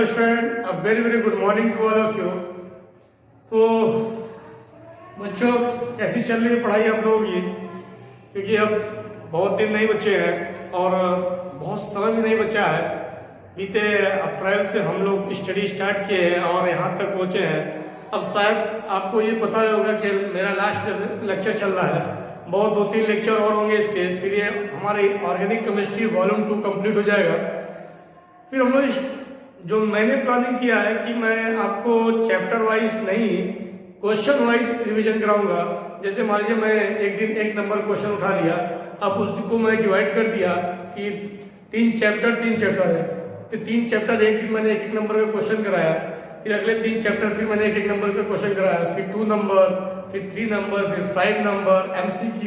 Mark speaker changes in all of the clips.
Speaker 1: Student, a very very good morning to all of you. तो बच्चों, कैसी चल रही है पढ़ाई आप लोगों की? क्योंकि अब बहुत दिन नहीं बचे हैं और बहुत समय भी नहीं बचा है। बीते अप्रैल से हम लोग स्टडी स्टार्ट किए हैं और यहाँ तक पहुँचे हैं। अब शायद आपको ये पता होगा कि मेरा लास्ट लेक्चर चल रहा है, बहुत 2-3 लेक्चर और होंगे इसके, फिर ये हमारी ऑर्गेनिक केमिस्ट्री वॉल्यूम 2 कंप्लीट हो जाएगा। फिर हम लोग जो मैंने प्लानिंग किया है कि मैं आपको चैप्टर वाइज नहीं, क्वेश्चन वाइज रिवीजन कराऊंगा। जैसे मान लीजिए मैं एक दिन 1 नंबर क्वेश्चन उठा लिया, अब उसको मैं डिवाइड कर दिया कि 3 चैप्टर है, तो 3 चैप्टर एक दिन मैंने 1 नंबर का क्वेश्चन कराया, फिर अगले 3 चैप्टर फिर मैंने 1 नंबर का क्वेश्चन कराया, फिर 2 नंबर, फिर 3 नंबर, फिर 5 नंबर MCQ।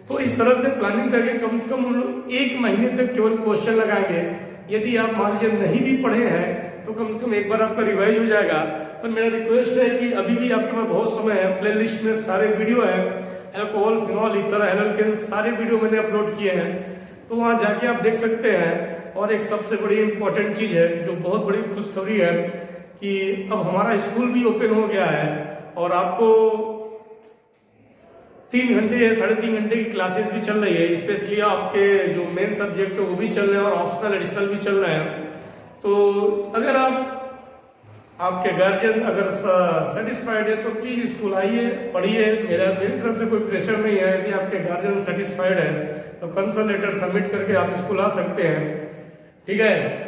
Speaker 1: तो इस तरह से प्लानिंग करके कम से कम हम लोग 1 महीने तक केवल क्वेश्चन लगाएंगे। यदि आप मान लीजिए नहीं भी पढ़े हैं तो कम से कम एक बार आपका रिवाइज हो जाएगा। पर मेरा रिक्वेस्ट है कि अभी भी आपके पास बहुत समय है, प्ले लिस्ट में सारे वीडियो हैं, अल्कोहल, फिनॉल, ईथर, एल्केन, सारे वीडियो मैंने अपलोड किए हैं, तो वहाँ जाके आप देख सकते हैं। और एक सबसे बड़ी इंपॉर्टेंट चीज़ है, जो बहुत बड़ी खुशखबरी है, कि अब हमारा स्कूल भी ओपन हो गया है और आपको 3 घंटे या 3.5 घंटे की क्लासेस भी चल रही है। स्पेशली आपके जो मेन सब्जेक्ट है वो भी चल रहे हैं और ऑप्शनल एडिशनल भी चल रहे हैं। तो अगर आपके गार्जियन अगर सेटिस्फाइड है तो प्लीज स्कूल आइए, पढ़िए। मेरी तरफ से कोई प्रेशर नहीं है। यदि आपके गार्जियन सेटिस्फाइड है तो कंसर्न लेटर सबमिट करके आप स्कूल आ सकते हैं, ठीक है।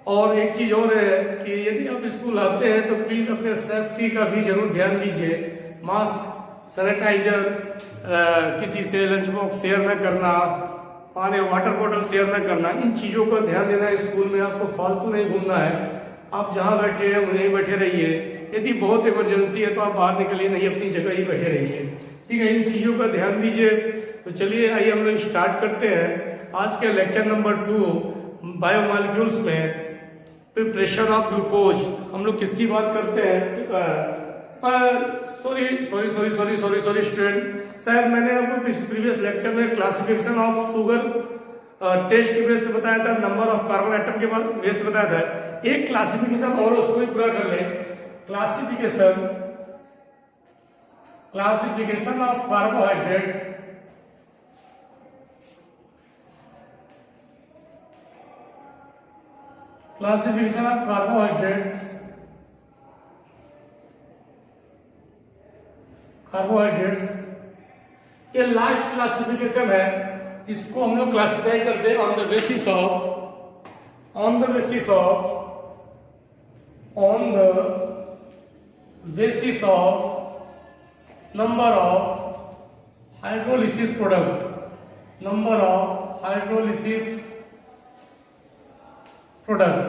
Speaker 1: और एक चीज और है कि यदि आप स्कूल आते हैं तो प्लीज अपने सेफ्टी का भी जरूर ध्यान दीजिए। मास्क, सैनिटाइजर, किसी से लंच बॉक्स शेयर न करना, पानी वाटर बॉटल शेयर न करना, इन चीज़ों का ध्यान देना है। स्कूल में आपको फालतू नहीं घूमना है, आप जहाँ बैठे हैं वहीं बैठे रहिए। यदि बहुत इमरजेंसी है तो आप बाहर निकलिए, नहीं अपनी जगह ही बैठे रहिए, ठीक है। इन चीज़ों का ध्यान दीजिए। तो चलिए आइए हम लोग स्टार्ट करते हैं आज के लेक्चर नंबर 2 बायोमॉलिक्यूल्स में प्रिपरेशन ऑफ ग्लूकोज। हम लोग किसकी बात करते हैं? सॉरी स्टूडेंट, शायद मैंने आपको प्रीवियस लेक्चर में क्लासिफिकेशन ऑफ शुगर टेस्ट के बेस पे बताया था, नंबर ऑफ कार्बन एटम के बेस पे बताया था। एक क्लासिफिकेशन और उसको भी पूरा कर लें। Classification of carbohydrate, classification of carbohydrates ये लास्ट क्लासिफिकेशन है। इसको हम लोग क्लासिफाई करते हैं on the basis of number of hydrolysis product.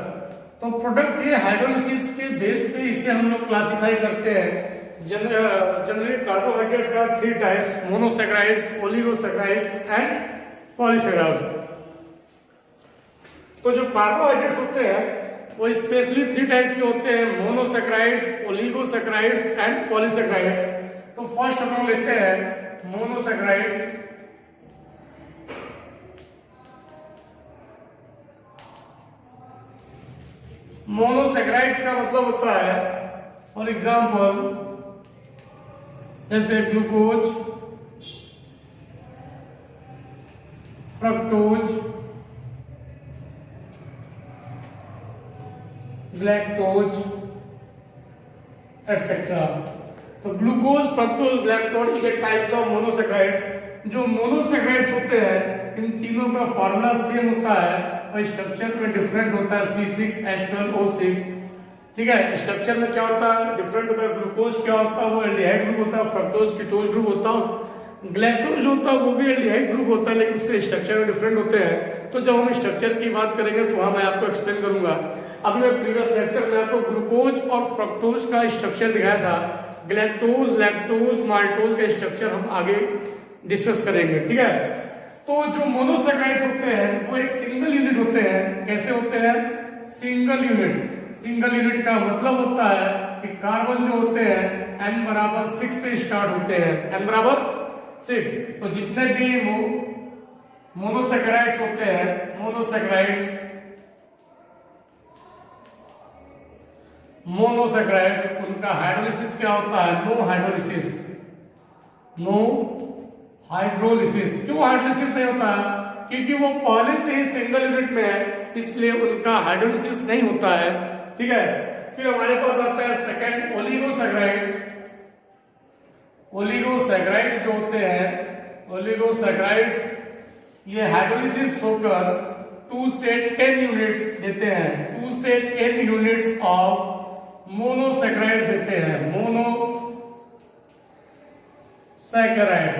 Speaker 1: तो प्रोडक्ट के हाइड्रोलिसिस के बेस पे इसे हम लोग क्लासिफाई करते हैं। Generally carbohydrates are 3 types: monosaccharides, oligosaccharides and polysaccharides. तो जो कार्बोहाइड्रेट्स होते हैं वो स्पेशली 3 टाइप्स के होते हैं: मोनोसैकेराइड्स, ओलिगोसैकेराइड्स एंड पॉलीसैकेराइड्स। तो फर्स्ट हम लोग लेते हैं मोनोसैकेराइड्स। मोनोसैकेराइड्स का मतलब होता है, फॉर एग्जाम्पल, जैसे ग्लूकोज, फ्रक्टोज, लैक्टोज एटसेट्रा। तो glucose, fructose, lactose is a types of monosaccharides. जो मोनोसैकेराइड्स होते हैं इन तीनों का फार्मूला सेम होता है और स्ट्रक्चर में डिफरेंट होता है, C6H12O6, ठीक है। स्ट्रक्चर में क्या होता है, डिफरेंट होता है। ग्लूकोज क्या होता है, वो एल्डिहाइड ग्रुप होता है, फ्रक्टोज कीटोज ग्रुप होता है, ग्लैक्टोज होता है वो भी एल्डिहाइड ग्रुप होता है, लेकिन उससे स्ट्रक्चर में डिफरेंट होते हैं। तो जब हम स्ट्रक्चर की बात करेंगे तो वहां मैं आपको एक्सप्लेन करूंगा। अभी मैं प्रीवियस लेक्चर में आपको ग्लूकोज और फ्रक्टोज का स्ट्रक्चर दिखाया था। ग्लैक्टोज, लैक्टोज, माल्टोज का स्ट्रक्चर हम आगे डिस्कस करेंगे, ठीक है। तो जो मोनोसैकेराइड्स होते हैं वो एक सिंगल यूनिट होते हैं। कैसे होते हैं? सिंगल यूनिट का मतलब होता है कि कार्बन जो होते हैं n बराबर 6 से स्टार्ट होते हैं, n बराबर 6। तो जितने भी मोनोसैकेराइड्स होते हैं, मोनोसैकेराइड्स मोनोसैकेराइड्स, उनका हाइड्रोलिसिस क्या होता है? No hydrolysis. No hydrolysis. क्यों हाइड्रोलिसिस नहीं होता है? क्योंकि वो पहले से ही सिंगल यूनिट में है, इसलिए उनका हाइड्रोलिसिस नहीं होता है। ठीक है, फिर हमारे पास आता है सेकंड, ओलिगोसैकेराइड्स। ओलिगोसैकेराइड्स जो होते हैं, ओलिगोसैकेराइड्स ये हाइड्रोलिसिस होकर 2 से 10 यूनिट्स देते हैं। 2 से 10 यूनिट्स ऑफ मोनोसैकेराइड्स देते हैं। मोनोसैकेराइड्स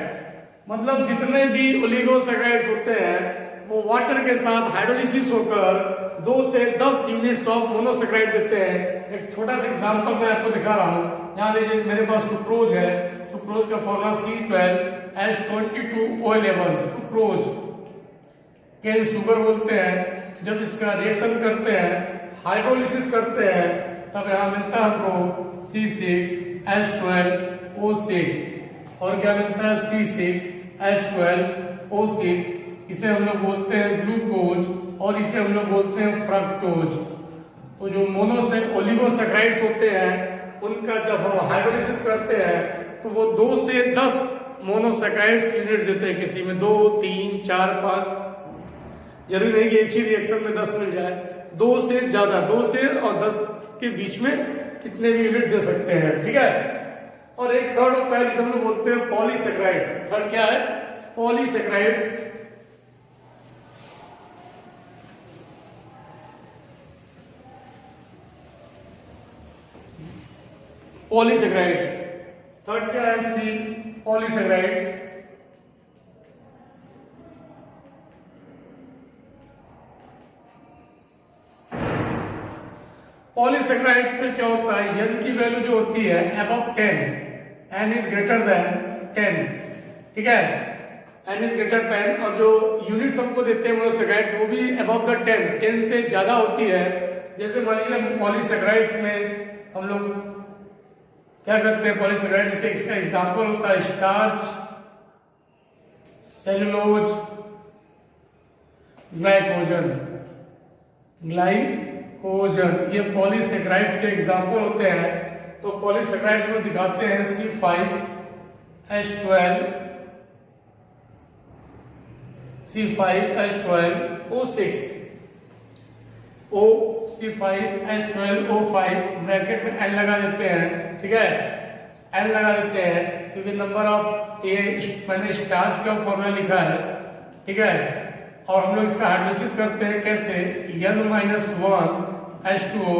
Speaker 1: मतलब जितने भी ओलिगोसैकेराइड्स होते हैं वो वाटर के साथ हाइड्रोलिसिस होकर 2 से 10 यूनिट्स ऑफ मोनोसैकेराइड्स देते हैं। एक छोटा सा एग्जांपल मैं आपको दिखा रहा हूं। यहां लीजिए, मेरे पास सुक्रोज है। सुक्रोज का फॉर्मूला C12H22O11। सुक्रोज के शुगर बोलते हैं। जब इसका रिएक्शन करते हैं, हाइड्रोलिसिस करते हैं, तब यहां मिलता है हमको C6H12O6 और क्या मिलता है? C6H12O6। इसे हम लोग बोलते हैं ग्लूकोज और इसे हम लोग बोलते हैं फ्रक्टोज। तो जो ओलिगोसैकेराइड्स होते हैं उनका जब हम हाइड्रोलिसिस करते हैं तो वो 2 से 10 मोनोसैकेराइड्स यूनिट्स देते हैं। किसी में 2, 3, 4, 5, जरूरी नहीं कि एक ही रिएक्शन में 10 मिल जाए। 2 से ज्यादा, 2 से और 10 के बीच में कितने भी यूनिट दे सकते हैं। ठीक है, और एक थर्ड होता है जिसे हम लोग बोलते हैं पॉलीसैकेराइड्स। थर्ड क्या है? पॉलीसैकेराइड्स। पॉलीसैकेराइड्स थर्ड क्या है? सी, पॉलीसैकेराइड्स। पॉलीसैकेराइड्स पे क्या होता है? n की वैल्यू जो होती है above 10, n is greater than 10। ठीक है, n इज ग्रेटर देन, और जो यूनिट्स हमको देते हैं मोनोसैकेराइड्स वो भी अबव द 10 से ज्यादा होती है। जैसे मान लीजिए पॉलीसैकेराइड्स में हम लोग क्या करते हैं? पॉलीसैकेराइड्स के इसका एग्जांपल होता है स्टार्च, सेलुलोज, ग्लाइकोजन। ये पॉलीसैकेराइड्स के एग्जांपल होते हैं। तो पॉलीसैकेराइड्स में दिखाते हैं C5H12O6 C5H12O5 ब्रैकेट में n लगा देते हैं। ठीक है, n लगा देते हैं क्योंकि नंबर ऑफ ए, मैंने स्टार्च का फॉर्मूला लिखा है। ठीक है, और हम लोग इसका हाइड्रोलिसिस करते हैं कैसे? N-1H2O,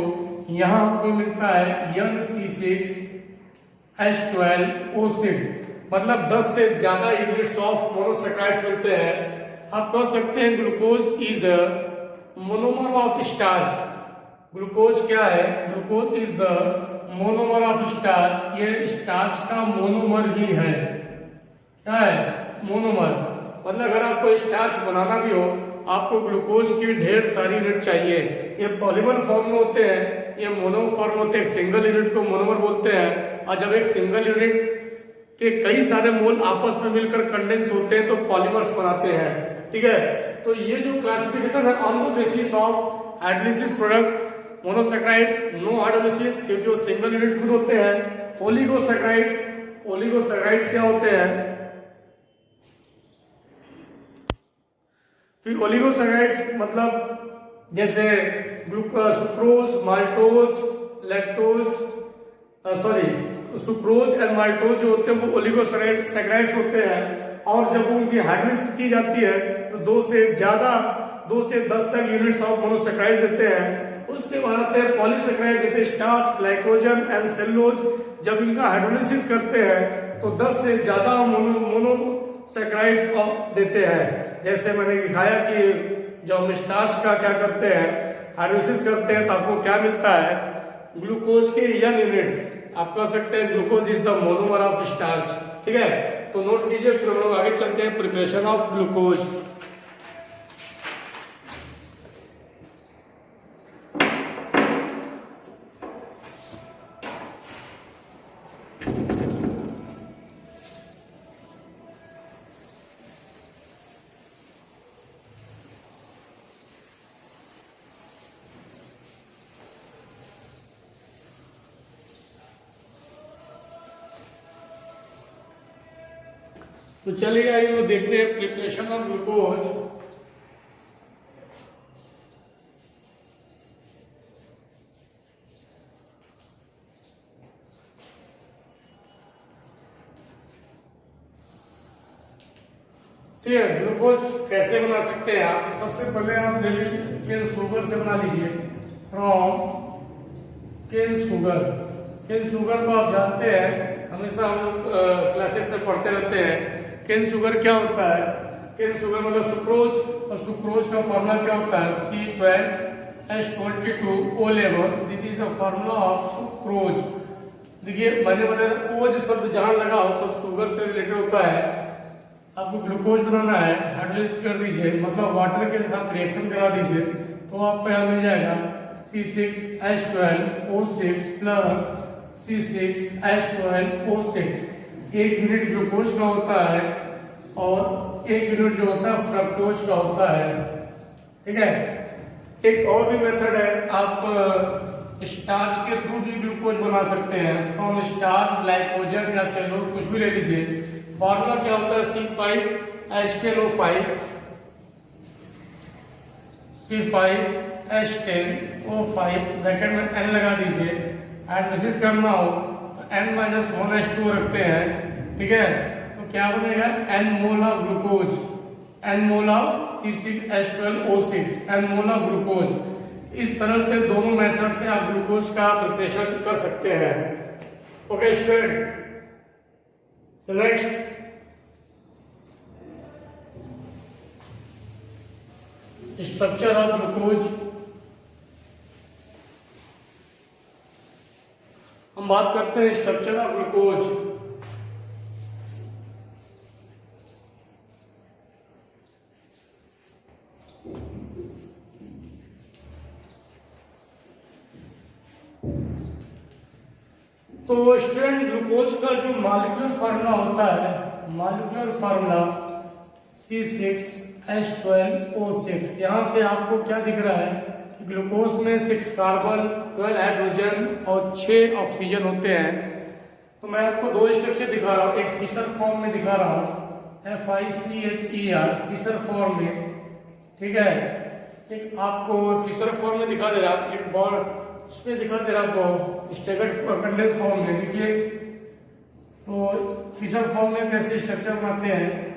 Speaker 1: यहां हमको मिलता है NC6H12O6। मतलब 10 से ज्यादा यूनिट्स ऑफ मोनोसैकेराइड्स मिलते हैं। आप कह सकते हैं glucose is a monomer of starch. Glucose क्या है? Glucose is the monomer of starch. ये स्टार्च का मोनोमर भी है। क्या है? मोनोमर। मतलब अगर आपको स्टार्च बनाना भी हो, आपको ग्लूकोज की ढेर सारी यूनिट चाहिए। ये पॉलीमर फॉर्म में होते हैं, ये मोनो फॉर्म होते हैं। सिंगल यूनिट को मोनोमर बोलते हैं। और जब एक सिंगल यूनिट के कई सारे मोल आपस में मिलकर कंडेंस होते हैं तो पॉलीमर्स बनाते हैं। ठीक है, तो ये जो क्लासिफिकेशन है on the basis of hydrolysis product, monosaccharides, no hydrolysis क्योंकि वो सिंगल यूनिट खुद होते हैं। ओलिगोसैकेराइड्स क्या होते हैं? फिर ओलिगोसैकेराइड्स मतलब जैसे sucrose, maltose, lactose, sucrose and maltose जो होते हैं वो ओलिगोसैकेराइड्स होते हैं। और जब उनकी हाइड्रोलिसिस की जाती है तो 2 से 10 तक यूनिट्स ऑफ मोनोसैकेराइड्स देते हैं। उसके बाद आते हैं पॉलीसैकेराइड जैसे स्टार्च, ग्लाइकोजन एंड सेलुलोज। जब इनका हाइड्रोलिसिस करते हैं तो 10 से ज्यादा मोनोसैकेराइड्स देते हैं। जैसे मैंने दिखाया कि जब हम स्टार्च का क्या करते हैं? हाइड्रोलिसिस करते हैं तो आपको क्या मिलता है? ग्लूकोज के n यूनिट्स। आप कह सकते हैं glucose is the monomer of starch. ठीक है, तो नोट कीजिए। फिर हम लोग आगे चलते हैं प्रिपरेशन ऑफ ग्लूकोज। तो चलिए आइए वो देखते हैं प्रिपरेशन ऑफ ग्लूकोज। ठीक है, ग्लूकोज कैसे बना सकते हैं आप? सबसे पहले आप केन शुगर से बना लीजिए, from cane sugar. Cane sugar को आप जानते हैं, हमेशा हम लोग क्लासेस में पढ़ते रहते हैं। केन शुगर क्या होता है? केन शुगर मतलब सुक्रोज, और सुक्रोज का फॉर्मूला क्या होता है? C12H22O11। This is the formula of sucrose. देखिए मैंने बताया ओज शब्द जहां लगा हो सब शुगर से रिलेटेड होता है। आपको ग्लूकोज बनाना है, हाइड्रोलाइज कर दीजिए, मतलब वाटर के साथ रिएक्शन करा दीजिए, तो आपको यहाँ मिल जाएगा C6H12O6 plus C6H12O6। 1 unit glucose का होता है और 1 यूनिट जो होता है फ्रक्टोज का होता है। ठीक है, एक और भी मेथड है, आप स्टार्च के थ्रू भी ग्लूकोज बना सकते हैं। फ्रॉम स्टार्च, ग्लाइकोजन या सेलुलोज कुछ भी ले लीजिए। फॉर्मूला क्या होता है? C5H10O5, C5H10O5 ब्रैकेट में n लगा दीजिए। एनालिसिस करना हो तो n-1H2 रखते हैं। ठीक है, तो क्या बनेगा? n mole of glucose, n mole of C6H12O6, n mole of glucose. इस तरह से दोनों मेथड से आप ग्लूकोज का प्रिपरेशन कर सकते हैं। Okay student, next structure of glucose. हम बात करते हैं स्ट्रक्चर ऑफ ग्लूकोज। तो स्टूडेंट ग्लूकोज का जो मॉलिक्यूलर फार्मूला होता है, मॉलिक्यूलर फार्मूला C6H12O6। यहाँ से आपको क्या दिख रहा है? ग्लूकोज में 6 कार्बन, 12 हाइड्रोजन और 6 ऑक्सीजन होते हैं। तो मैं आपको 2 स्ट्रक्चर दिखा रहा हूँ, एक फिशर फॉर्म में दिखा रहा हूँ, FICHER फिशर फॉर्म में। ठीक है, एक आपको फिशर फॉर्म में दिखा दे रहा, एक बॉन्ड उसमें दिखा दे रहा आपको स्टेगर्ड कंडेंस फॉर्म में। देखिए तो फिशर फॉर्म में कैसे स्ट्रक्चर बनाते हैं।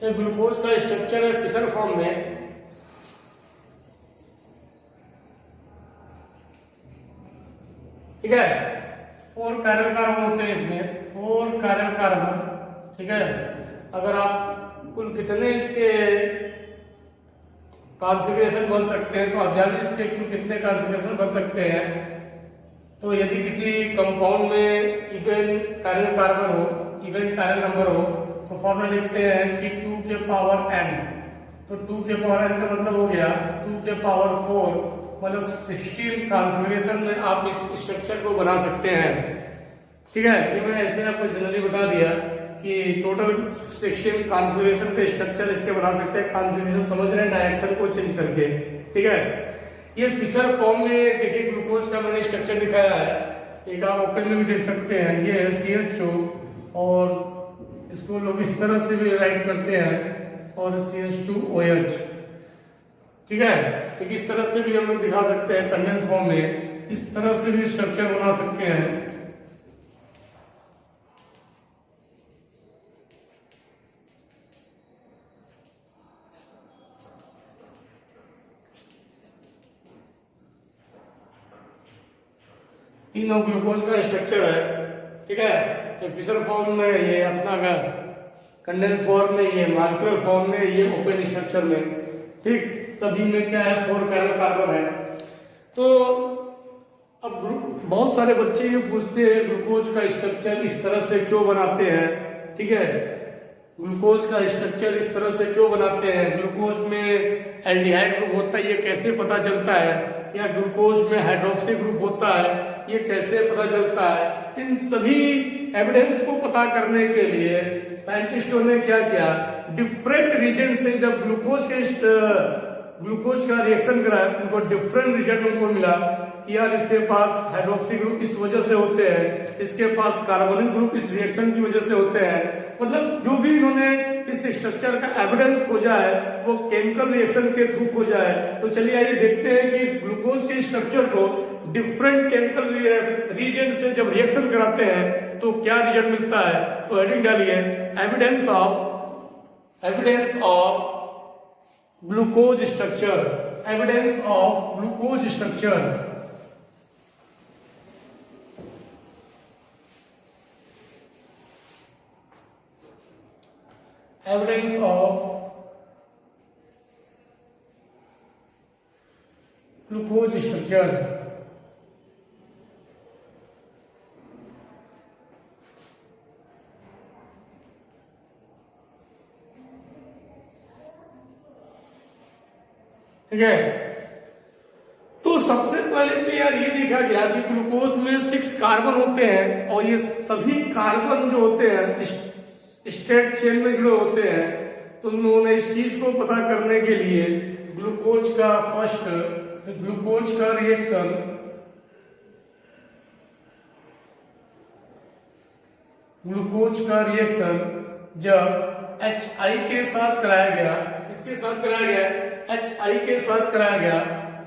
Speaker 1: ये ग्लूकोज का स्ट्रक्चर है फिशर फॉर्म में। ठीक है, 4 कायरल कार्बन होते हैं इसमें, 4 कायरल कार्बन। ठीक है, अगर आप कुल कितने इसके कॉन्फ़िगरेशन बन सकते हैं तो आप जानिए इसके कुल कितने कॉन्फ़िगरेशन बन सकते हैं। तो यदि किसी कंपाउंड में इवन कायरल कार्बन हो, इवन कायरल नंबर हो, तो फॉर्मूला लिखते हैं कि 2 के पावर n। तो 2 के पावर n का मतलब हो गया 2 के पावर 4, मतलब 16 कॉन्फ़िगरेशन में आप इस स्ट्रक्चर को बना सकते हैं। ठीक है, ये मैं ऐसे आपको जनरली बता दिया कि टोटल 16 कॉन्फ़िगरेशन के स्ट्रक्चर इसके बना सकते हैं। कॉन्फ़िगरेशन समझ रहे हैं, डायरेक्शन को चेंज करके। ठीक है, ये फिशर फॉर्म में देखिए ग्लूकोज का मैंने स्ट्रक्चर दिखाया है, एक आप ओपन में भी देख सकते हैं। ये है CHO और इसको लोग इस तरह से भी राइट करते हैं, और CH2OH। ठीक है, तो इस तरह से भी हम लोग दिखा सकते हैं कंडेंस फॉर्म में, इस तरह से भी स्ट्रक्चर बना सकते हैं। तीनों ग्लूकोज का स्ट्रक्चर है। ठीक है, फिशर फॉर्म में, ये अपना का कंडेंस फॉर्म में, ये मॉलिक्यूलर फॉर्म में, ये ओपन स्ट्रक्चर में। ठीक, सभी में क्या है? 4 कायरल कार्बन है। तो अब बहुत सारे बच्चे ये पूछते हैं ग्लूकोज का स्ट्रक्चर इस तरह से क्यों बनाते हैं। ठीक है, ग्लूकोज का स्ट्रक्चर इस तरह से क्यों बनाते हैं, ग्लूकोज में एल्डिहाइड ग्रुप होता है, ये कैसे पता चलता है। या ग्लूकोज में हाइड्रोक्सी ग्रुप होता है, ये कैसे पता चलता है? इन सभी एविडेंस को पता करने के लिए साइंटिस्टों ने क्या किया, डिफरेंट रीजन से जब ग्लूकोज का रिएक्शन कराया, उनको डिफरेंट रिजल्ट उनको मिला कि यार इसके पास हाइड्रोक्सी ग्रुप इस वजह से होते हैं, इसके पास कार्बोनिल ग्रुप इस रिएक्शन की वजह से होते हैं। मतलब जो भी इन्होंने इस स्ट्रक्चर का एविडेंस खोजा है वो केमिकल रिएक्शन के थ्रू खोजा है। तो चलिए आइए देखते हैं कि इस ग्लूकोज के स्ट्रक्चर को डिफरेंट केमिकल रीजन से जब रिएक्शन कराते हैं तो क्या रिजल्ट मिलता है। तो हेडिंग डालिए, evidence of glucose structure, evidence of glucose structure. Evidence of glucose structure. ठीक है, तो सबसे पहले तो यार ये देखा गया कि ग्लूकोज में 6 कार्बन होते हैं और ये सभी कार्बन जो होते हैं स्ट्रेट चेन में जुड़े होते हैं। तो उन्होंने इस चीज को पता करने के लिए ग्लूकोज का रिएक्शन जब HI के साथ कराया गया, किसके साथ कराया गया, HI के साथ कराया गया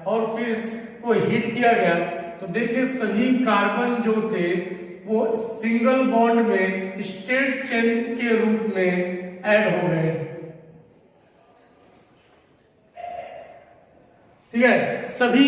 Speaker 1: और फिर इसको हीट किया गया, तो देखिए सभी कार्बन जो थे वो सिंगल बॉन्ड में स्ट्रेट चेन के रूप में ऐड हो गए। ठीक है, सभी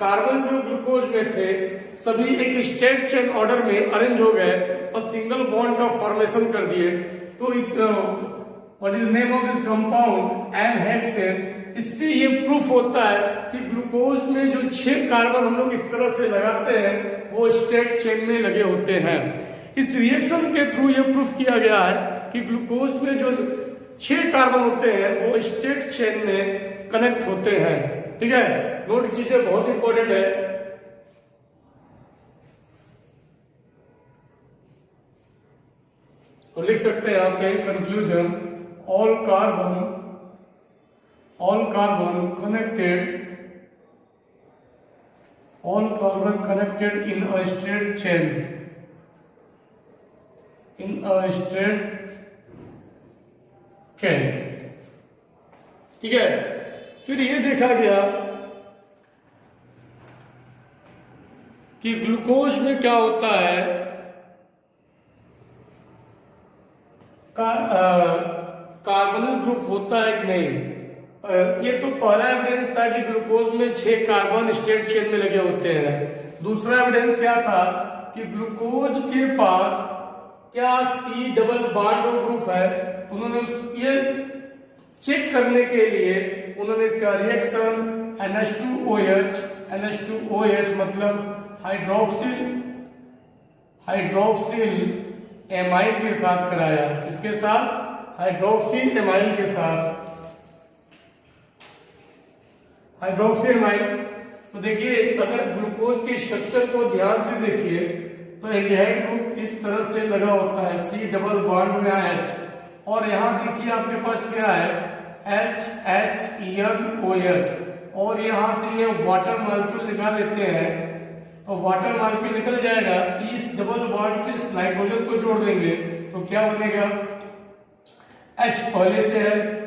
Speaker 1: कार्बन जो ग्लूकोज में थे सभी एक स्ट्रेट चेन ऑर्डर में अरेंज हो गए और सिंगल बॉन्ड का फॉर्मेशन कर दिए। तो इस what is name of this compound, N-hexane. इससे ये प्रूफ होता है कि ग्लूकोज में जो 6 कार्बन हम लोग इस तरह से लगाते हैं वो स्ट्रेट चेन में लगे होते हैं। इस रिएक्शन के थ्रू ये प्रूफ किया गया है कि ग्लूकोज में जो 6 कार्बन होते हैं वो स्ट्रेट चेन में कनेक्ट होते हैं। ठीक है, नोट कीजिए, बहुत इंपॉर्टेंट है। तो लिख सकते हैं आप कहीं conclusion, all carbon connected in a straight chain, ठीक है। फिर ये देखा गया कि ग्लूकोज में क्या होता है, कार्बोनिल ग्रुप होता है कि नहीं। ये तो पहला एविडेंस था कि ग्लूकोज में 6 कार्बन स्ट्रेट चेन में लगे होते हैं। दूसरा एविडेंस क्या था कि ग्लूकोज के पास क्या C डबल बॉन्ड ग्रुप है। उन्होंने ये चेक करने के लिए उन्होंने इसका रिएक्शन NH2OH मतलब हाइड्रोक्सिल एमाइड के साथ कराया। इसके साथ हाइड्रोक्सिल एमाइड के साथ तो देखिए अगर ग्लूकोज के स्ट्रक्चर को ध्यान से देखिए तो एल्डिहाइड ग्रुप इस तरह से लगा होता है, C डबल बॉन्ड में H, और यहाँ देखिए आपके पास क्या है HNOH, और यहाँ से ये वाटर मॉलिक्यूल निकाल लेते हैं। तो वाटर मॉलिक्यूल निकल जाएगा, इस डबल बॉन्ड से इस नाइट्रोजन को जोड़ देंगे तो क्या बनेगा, H पहले से है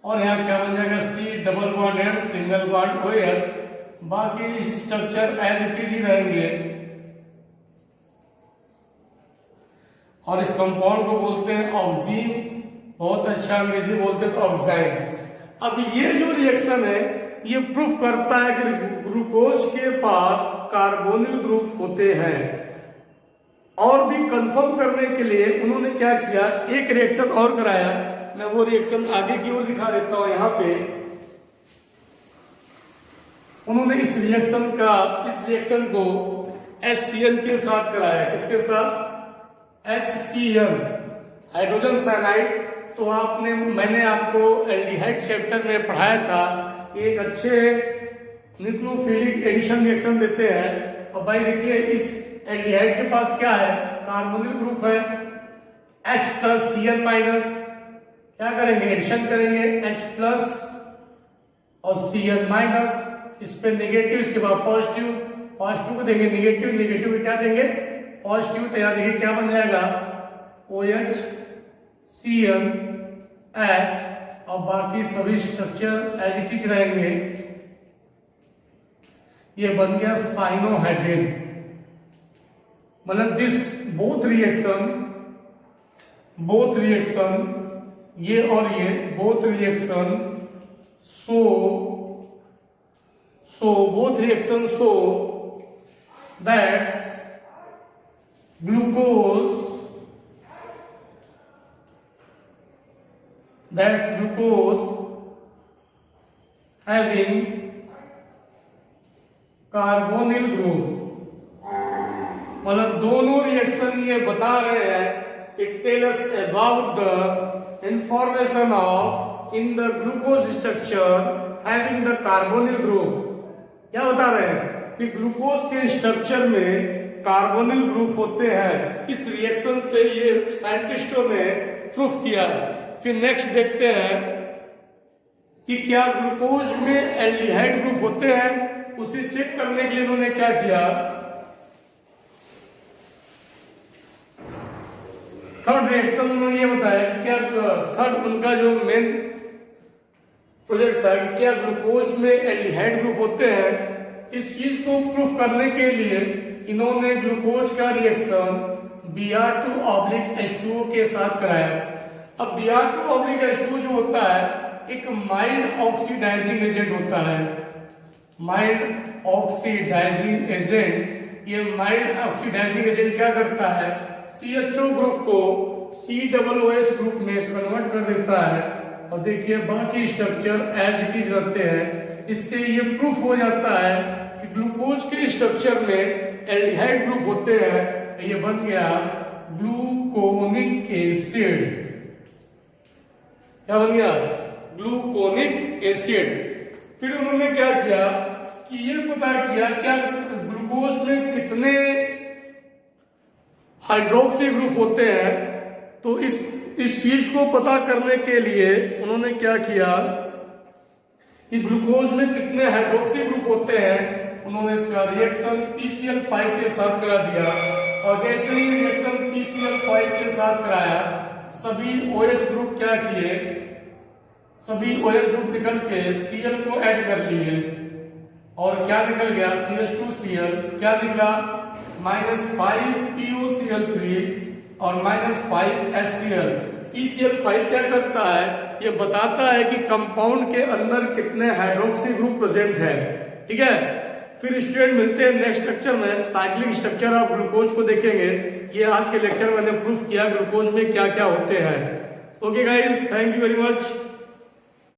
Speaker 1: और यहाँ क्या बन जाएगा C double bond and single bond OH। बाकी स्ट्रक्चर एज इट इज ही रहेंगे और इस कंपाउंड को बोलते हैं ऑक्सीन। बहुत अच्छा अंग्रेजी बोलते हैं तो ऑक्साइड। अब ये जो रिएक्शन है ये प्रूफ करता है कि ग्लूकोज के पास कार्बोनिल ग्रुप होते हैं। और भी कंफर्म करने के लिए उन्होंने क्या किया, एक रिएक्शन और कराया। मैं वो रिएक्शन आगे की ओर दिखा देता हूं। यहाँ पे उन्होंने इस रिएक्शन को HCl के साथ कराया। किसके साथ, HCl हाइड्रोजन साइनाइड। तो मैंने आपको एल्डिहाइड चैप्टर में पढ़ाया था, एक अच्छे न्यूक्लियोफिलिक एडिशन रिएक्शन देते हैं। और भाई देखिए इस एल्डिहाइड के पास क्या है, कार्बोनिल ग्रुप है H प्लस Cl माइनस, क्या करेंगे एडिशन करेंगे H प्लस और Cl माइनस, इस पे नेगेटिव, इसके बाद पॉजिटिव, पॉजिटिव को देंगे नेगेटिव, नेगेटिव को क्या देंगे पॉजिटिव, तो यहाँ देखिए क्या बन जाएगा OH Cl H, और बाकी सभी स्ट्रक्चर एज इट इज रहेंगे। ये बन गया साइनोहाइड्रेन। मतलब दिस बोथ रिएक्शन ये और ये both reaction both reactions show that glucose having carbonyl group. मतलब दोनों रिएक्शन ये बता रहे हैं, it tell us about the information of in the glucose structure having the carbonyl group. क्या बता रहे हैं कि ग्लूकोज के स्ट्रक्चर में कार्बोनिल ग्रुप होते हैं। इस रिएक्शन से ये साइंटिस्टों ने प्रूफ किया। फिर नेक्स्ट देखते हैं कि क्या ग्लूकोज में एल्डिहाइड ग्रुप होते हैं। उसे चेक करने के लिए उन्होंने क्या किया, थर्ड रिएक्शन उन्होंने ये बताया कि क्या थर्ड उनका जो मेन प्रोजेक्ट था कि क्या ग्लूकोज में एल्डिहाइड ग्रुप होते हैं। इस चीज को प्रूफ करने के लिए इन्होंने ग्लूकोज का रिएक्शन Br2/H2O के साथ कराया। अब Br2/H2O जो होता है एक माइल्ड ऑक्सीडाइजिंग एजेंट होता है। माइल्ड ऑक्सीडाइजिंग एजेंट, ये माइल्ड ऑक्सीडाइजिंग एजेंट क्या करता है CHO ग्रुप को COOH ग्रुप में कन्वर्ट कर देता है। और देखिए बाकी स्ट्रक्चर एज इट इज रखते हैं। इससे ये प्रूफ हो जाता है कि ग्लूकोज के स्ट्रक्चर में एल्डिहाइड ग्रुप होते हैं। ये बन गया ग्लूकोनिक एसिड। क्या बन गया ग्लूकोनिक एसिड। फिर उन्होंने क्या किया कि ये पता किया क्या ग्लूकोज में कितने हाइड्रोक्सी ग्रुप होते हैं। तो इस चीज को पता करने के लिए उन्होंने क्या किया कि ग्लूकोज में कितने हाइड्रोक्सी ग्रुप होते हैं, उन्होंने इसका रिएक्शन PCl5 के साथ करा दिया। और जैसे ही रिएक्शन PCl5 के साथ कराया सभी OH ग्रुप क्या किए, सभी OH ग्रुप निकल के Cl को ऐड कर लिए और क्या निकल गया CH2Cl, क्या निकला -5POCl3 और -5HCl। PCl5 क्या करता है, ये बताता है कि कंपाउंड के अंदर कितने हाइड्रोक्सी ग्रुप प्रेजेंट है। ठीक है, फिर स्टूडेंट मिलते हैं नेक्स्ट लेक्चर में, साइक्लिक स्ट्रक्चर ऑफ ग्लूकोज को देखेंगे। ये आज के लेक्चर में मैंने प्रूफ किया ग्लूकोज में क्या क्या होते हैं। Okay guys, thank you very much.